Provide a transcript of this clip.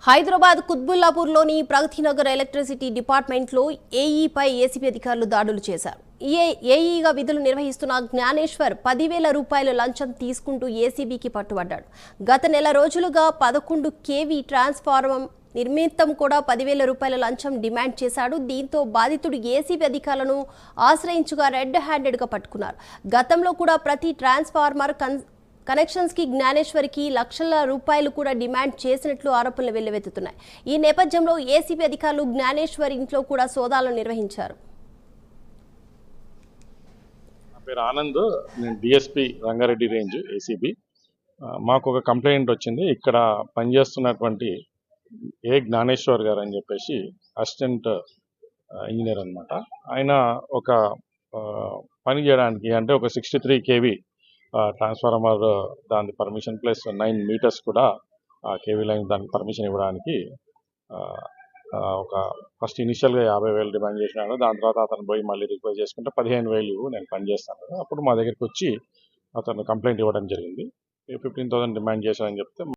Hyderabad కుత్బుల్లాపూర్లోని Pragathi Nagar electricity డిపార్ట్మెంట్లో ఏఈపై ACB అధికారులు దాడులు చేశారు. ఏఈగా విధులు నిర్వహిస్తున్న జ్ఞానేశ్వర్ 10,000 రూపాయల లంచం తీసుకుంటూ ఏసీబీకి పట్టుబడ్డాడు. గత నెల రోజులుగా 11 కేవీ ట్రాన్స్ఫార్మర్ నిర్మితం కూడా 10,000 రూపాయల లంచం డిమాండ్ చేశాడు. దీంతో బాధితుడు ఏసీబీ అధికారులను ఆశ్రయించగా రెడ్ హ్యాండెడ్గా పట్టుకున్నారు. గతంలో కూడా ప్రతి ట్రాన్స్ఫార్మర్ కనెక్షన్స్ కి జ్ఞానేశ్వరికి లక్షల రూపాయలు కూడా డిమాండ్ చేసినట్లు ఆరోపణలు వెల్లువెత్తుతున్నాయి. ఈ నేపథ్యంలో ఏసీబీ అధికారులు జ్ఞానేశ్వర్ ఇంట్లో కూడా సోదాలను నిర్వహించారు. నా పేరు ఆనంద్, నేను డిఎస్పీ రంగారెడ్డి రేంజ్ ఏసీబీ. మాకు ఒక కంప్లైంట్ వచ్చింది. ఇక్కడ పనిచేస్తున్నటువంటి జ్ఞానేశ్వర్ గారు అని చెప్పేసి అసిస్టెంట్ ఇంజనీర్ అనమాట. ఆయన ఒక పని చేయడానికి అంటే ఒక 63 కేవీ ట్రాన్స్ఫార్మర్ దాని పర్మిషన్ ప్లస్ 9 మీటర్స్ కూడా కేవీ లైన్ దానికి పర్మిషన్ ఇవ్వడానికి ఒక ఫస్ట్ ఇనిషియల్గా 50,000 డిమాండ్ చేసినాడు. దాని తర్వాత అతను పోయి మళ్ళీ రిక్వెస్ట్ చేసుకుంటే 15,000 నేను పని చేస్తాను. అప్పుడు మా దగ్గరికి వచ్చి అతను కంప్లైంట్ ఇవ్వడం జరిగింది. 15,000 డిమాండ్ చేశానని చెప్తే